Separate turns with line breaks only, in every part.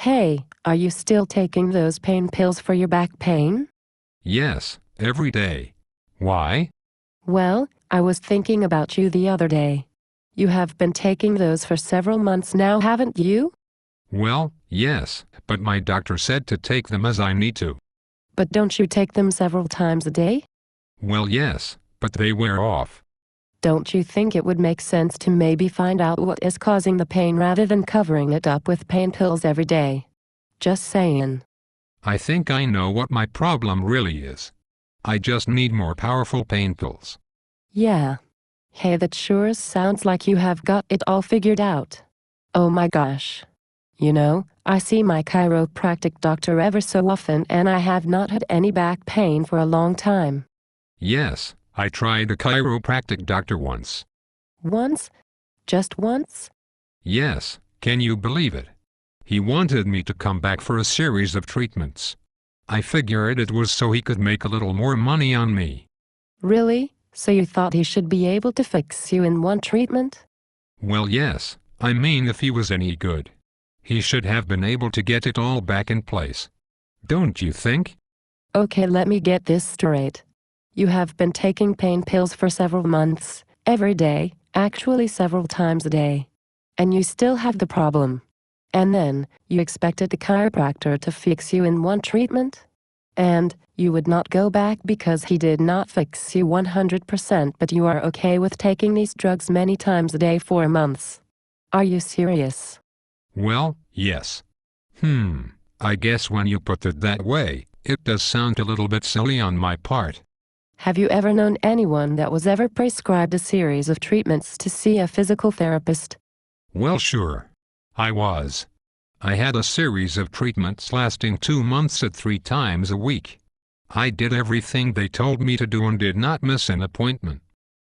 Hey, are you still taking those pain pills for your back pain?
Yes, every day. Why?
Well, I was thinking about you the other day. You have been taking those for several months now, haven't you?
Well, yes, but my doctor said to take them as I need to.
But don't you take them several times a day?
Well, yes, but they wear off.
Don't you think it would make sense to maybe find out what is causing the pain rather than covering it up with pain pills every day? Just saying.
I think I know what my problem really is. I just need more powerful pain pills.
Yeah. Hey, that sure sounds like you have got it all figured out. Oh my gosh. You know, I see my chiropractic doctor ever so often and I have not had any back pain for a long time.
Yes, I tried a chiropractic doctor once.
Once? Just once?
Yes, can you believe it? He wanted me to come back for a series of treatments. I figured it was so he could make a little more money on me.
Really? So you thought he should be able to fix you in one treatment?
Well, yes, I mean if he was any good. He should have been able to get it all back in place. Don't you think?
Okay, let me get this straight. You have been taking pain pills for several months, every day, actually several times a day. And you still have the problem. And then, you expected the chiropractor to fix you in one treatment? And, you would not go back because he did not fix you 100%, but you are okay with taking these drugs many times a day for months. Are you serious?
Well, yes. I guess when you put it that way, it does sound a little bit silly on my part.
Have you ever known anyone that was ever prescribed a series of treatments to see a physical therapist?
Well, sure. I was. I had a series of treatments lasting 2 months at 3 times a week. I did everything they told me to do and did not miss an appointment.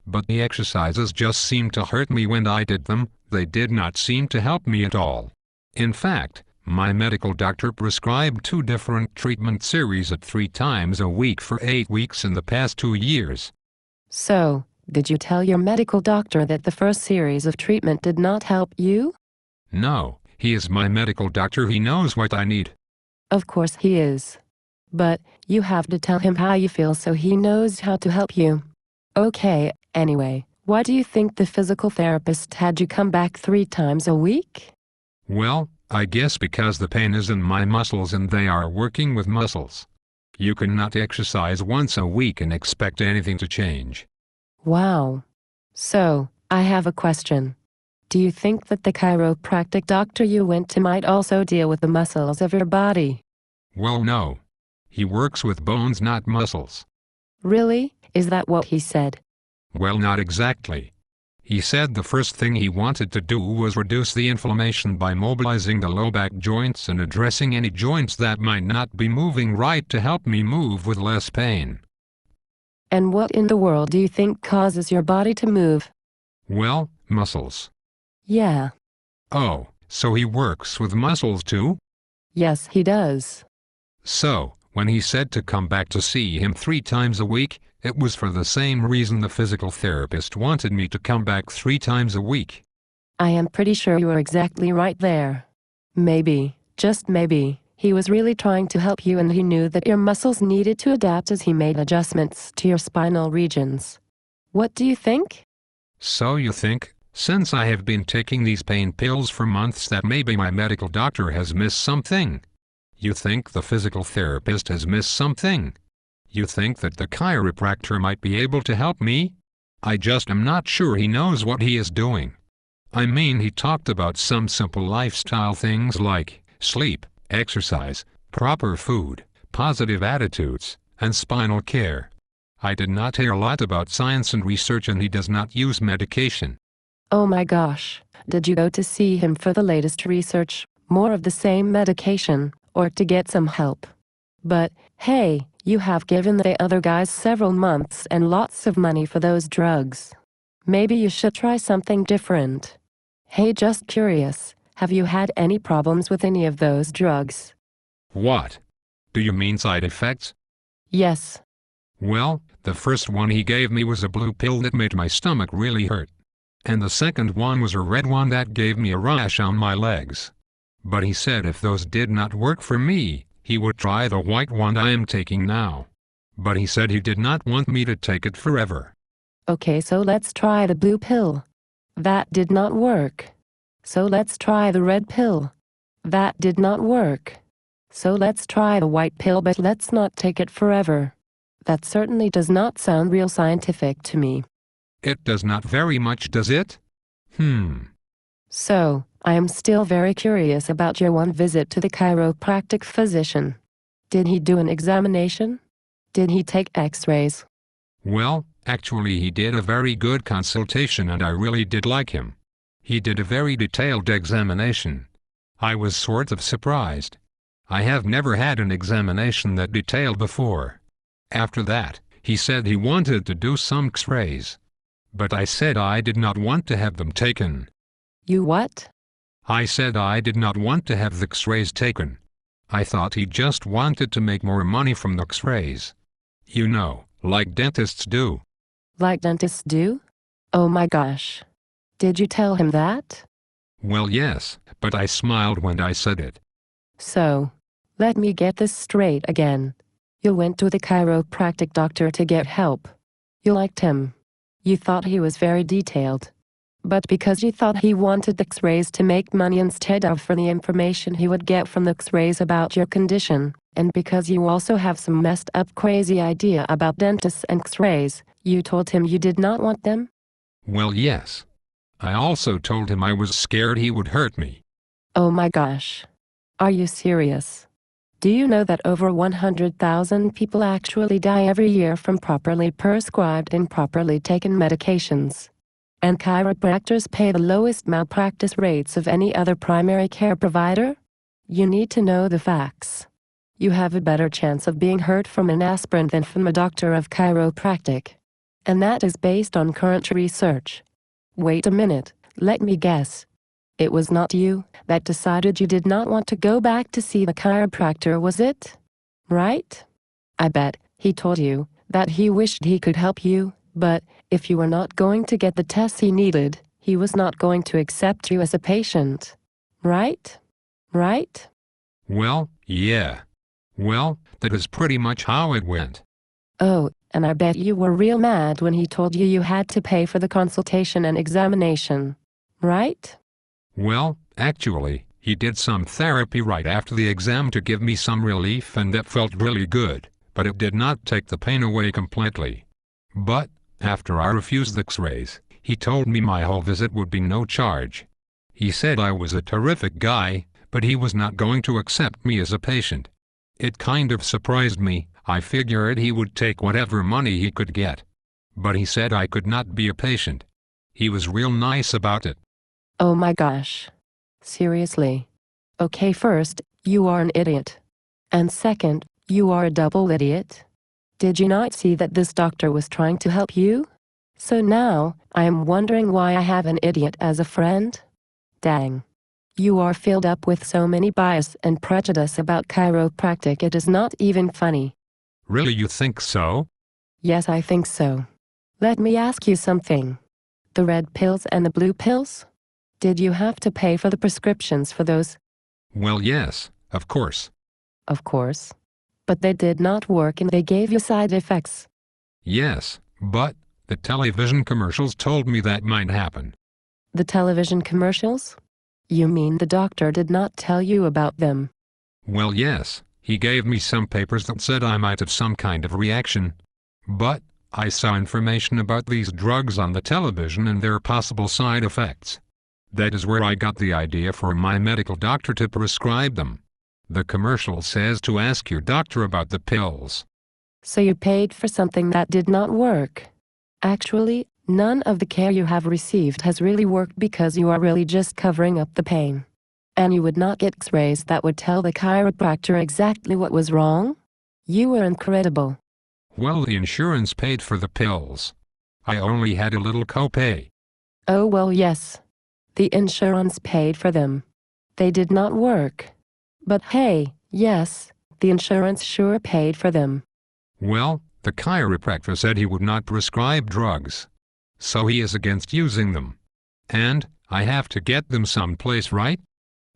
But the exercises just seemed to hurt me when I did them. They did not seem to help me at all. In fact, my medical doctor prescribed 2 different treatment series at 3 times a week for 8 weeks in the past 2 years.
So, did you tell your medical doctor that the first series of treatment did not help you?
No, he is my medical doctor. He knows what I need.
Of course he is. But, you have to tell him how you feel so he knows how to help you. Okay, anyway, why do you think the physical therapist had you come back 3 times a week?
Well, I guess because the pain is in my muscles and they are working with muscles. You cannot exercise once a week and expect anything to change.
Wow. So, I have a question. Do you think that the chiropractic doctor you went to might also deal with the muscles of your body?
Well, no. He works with bones, not muscles.
Really? Is that what he said?
Well, not exactly. He said the first thing he wanted to do was reduce the inflammation by mobilizing the low back joints and addressing any joints that might not be moving right to help me move with less pain.
And what in the world do you think causes your body to move?
Well, muscles.
Yeah.
Oh, so he works with muscles too?
Yes, he does.
So, when he said to come back to see him 3 times a week, it was for the same reason the physical therapist wanted me to come back 3 times a week.
I am pretty sure you are exactly right there. Maybe, just maybe, he was really trying to help you and he knew that your muscles needed to adapt as he made adjustments to your spinal regions. What do you think?
So you think, since I have been taking these pain pills for months, that maybe my medical doctor has missed something? You think the physical therapist has missed something? You think that the chiropractor might be able to help me? I just am not sure he knows what he is doing. I mean, he talked about some simple lifestyle things like sleep, exercise, proper food, positive attitudes, and spinal care. I did not hear a lot about science and research, and he does not use medication.
Oh my gosh, did you go to see him for the latest research, more of the same medication, or to get some help? But, hey, you have given the other guys several months and lots of money for those drugs. Maybe you should try something different. Hey, just curious, have you had any problems with any of those drugs?
What? Do you mean side effects?
Yes.
Well, the first one he gave me was a blue pill that made my stomach really hurt. And the second one was a red one that gave me a rash on my legs. But he said if those did not work for me, he would try the white one I am taking now. But he said he did not want me to take it forever.
Okay, so let's try the blue pill. That did not work. So let's try the red pill. That did not work. So let's try the white pill, but let's not take it forever. That certainly does not sound real scientific to me.
It does not very much, does it?
So, I am still very curious about your one visit to the chiropractic physician. Did he do an examination? Did he take x-rays?
Well, actually he did a very good consultation and I really did like him. He did a very detailed examination. I was sort of surprised. I have never had an examination that detailed before. After that, he said he wanted to do some x-rays. But I said I did not want to have them taken.
You what?
I said I did not want to have the x-rays taken. I thought he just wanted to make more money from the x-rays. You know, like dentists do.
Like dentists do? Oh my gosh. Did you tell him that?
Well, yes, but I smiled when I said it.
So, let me get this straight again. You went to the chiropractic doctor to get help. You liked him. You thought he was very detailed. But because you thought he wanted the x-rays to make money instead of for the information he would get from the x-rays about your condition, and because you also have some messed up crazy idea about dentists and x-rays, you told him you did not want them?
Well, yes. I also told him I was scared he would hurt me.
Oh my gosh. Are you serious? Do you know that over 100,000 people actually die every year from properly prescribed and properly taken medications? And chiropractors pay the lowest malpractice rates of any other primary care provider? You need to know the facts. You have a better chance of being hurt from an aspirin than from a doctor of chiropractic. And that is based on current research. Wait a minute, let me guess. It was not you that decided you did not want to go back to see the chiropractor, was it? Right? I bet he told you that he wished he could help you, but if you were not going to get the tests he needed, he was not going to accept you as a patient. Right? Right?
Well, yeah. Well, that is pretty much how it went.
Oh, and I bet you were real mad when he told you you had to pay for the consultation and examination. Right?
Well, actually, he did some therapy right after the exam to give me some relief and that felt really good, but it did not take the pain away completely. But, after I refused the x-rays, he told me my whole visit would be no charge. He said I was a terrific guy, but he was not going to accept me as a patient. It kind of surprised me. I figured he would take whatever money he could get. But he said I could not be a patient. He was real nice about it.
Oh my gosh. Seriously. Okay, first, you are an idiot. And second, you are a double idiot. Did you not see that this doctor was trying to help you? So now, I am wondering why I have an idiot as a friend? Dang. You are filled up with so many bias and prejudice about chiropractic it is not even funny.
Really, you think so?
Yes, I think so. Let me ask you something. The red pills and the blue pills? Did you have to pay for the prescriptions for those?
Well, yes, of course.
Of course. But they did not work and they gave you side effects.
Yes, but the television commercials told me that might happen.
The television commercials? You mean the doctor did not tell you about them?
Well, yes, he gave me some papers that said I might have some kind of reaction. But I saw information about these drugs on the television and their possible side effects. That is where I got the idea for my medical doctor to prescribe them. The commercial says to ask your doctor about the pills.
So you paid for something that did not work. Actually, none of the care you have received has really worked because you are really just covering up the pain. And you would not get x-rays that would tell the chiropractor exactly what was wrong? You were incredible.
Well, the insurance paid for the pills. I only had a little copay.
Oh well, yes. The insurance paid for them. They did not work. But hey, yes, the insurance sure paid for them.
Well, the chiropractor said he would not prescribe drugs. So he is against using them. And I have to get them someplace, right?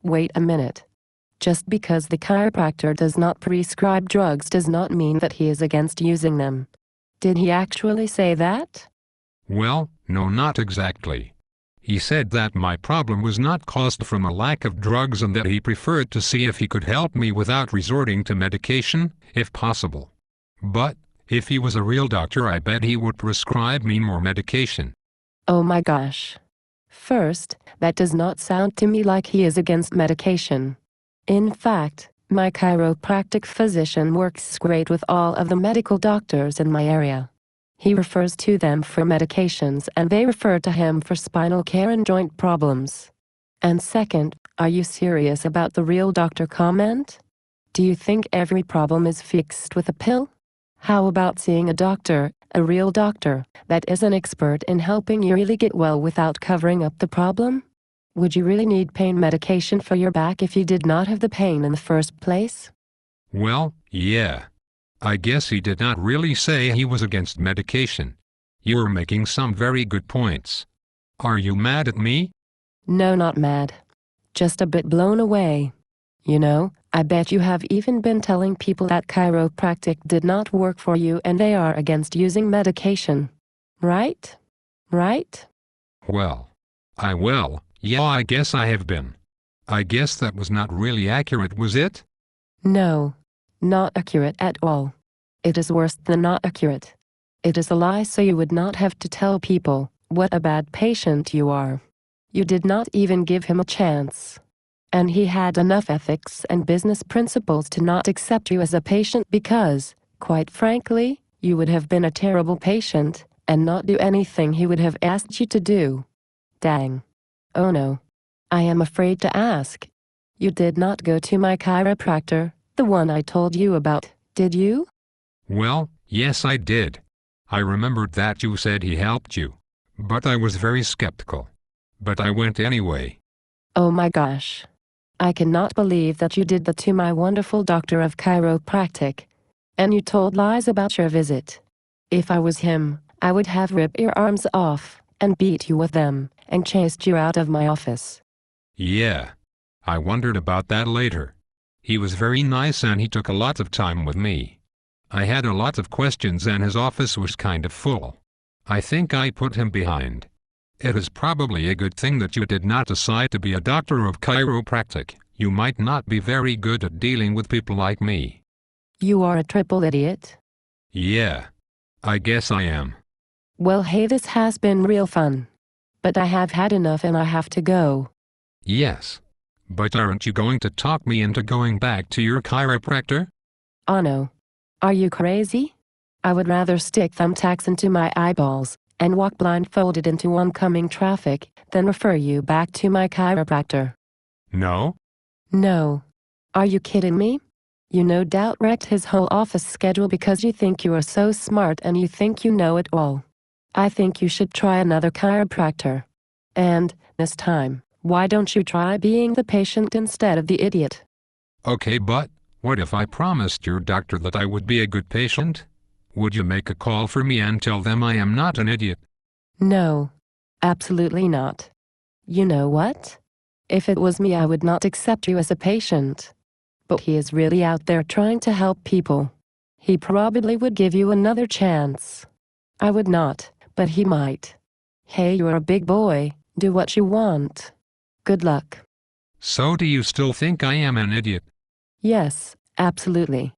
Wait a minute. Just because the chiropractor does not prescribe drugs does not mean that he is against using them. Did he actually say that?
Well, no, not exactly. He said that my problem was not caused from a lack of drugs and that he preferred to see if he could help me without resorting to medication, if possible. But, if he was a real doctor, I bet he would prescribe me more medication.
Oh my gosh. First, that does not sound to me like he is against medication. In fact, my chiropractic physician works great with all of the medical doctors in my area. He refers to them for medications and they refer to him for spinal care and joint problems. And second, are you serious about the real doctor comment? Do you think every problem is fixed with a pill? How about seeing a doctor, a real doctor, that is an expert in helping you really get well without covering up the problem? Would you really need pain medication for your back if you did not have the pain in the first place?
Well, yeah. I guess he did not really say he was against medication. You are making some very good points. Are you mad at me?
No, not mad. Just a bit blown away. You know, I bet you have even been telling people that chiropractic did not work for you and they are against using medication. Right? Right?
Well, yeah, I guess I have been. I guess that was not really accurate, was it?
No. Not accurate at all. It is worse than not accurate. It is a lie so you would not have to tell people what a bad patient you are. You did not even give him a chance. And he had enough ethics and business principles to not accept you as a patient because, quite frankly, you would have been a terrible patient and not do anything he would have asked you to do. Dang. Oh no. I am afraid to ask. You did not go to my chiropractor, the one I told you about, did you?
Well, yes, I did. I remembered that you said he helped you. But I was very skeptical. But I went anyway.
Oh my gosh. I cannot believe that you did that to my wonderful doctor of chiropractic. And you told lies about your visit. If I was him, I would have ripped your arms off and beat you with them and chased you out of my office.
Yeah. I wondered about that later. He was very nice and he took a lot of time with me. I had a lot of questions and his office was kind of full. I think I put him behind. It is probably a good thing that you did not decide to be a doctor of chiropractic. You might not be very good at dealing with people like me.
You are a triple idiot.
Yeah. I guess I am.
Well, hey, this has been real fun. But I have had enough and I have to go.
Yes. But aren't you going to talk me into going back to your chiropractor?
Oh no. Are you crazy? I would rather stick thumbtacks into my eyeballs and walk blindfolded into oncoming traffic than refer you back to my chiropractor.
No?
No. Are you kidding me? You no doubt wrecked his whole office schedule because you think you are so smart and you think you know it all. I think you should try another chiropractor. And, this time, why don't you try being the patient instead of the idiot?
Okay, but what if I promised your doctor that I would be a good patient? Would you make a call for me and tell them I am not an idiot?
No. Absolutely not. You know what? If it was me, I would not accept you as a patient. But he is really out there trying to help people. He probably would give you another chance. I would not, but he might. Hey, you're a big boy. Do what you want. Good luck.
So do you still think I am an idiot?
Yes, absolutely.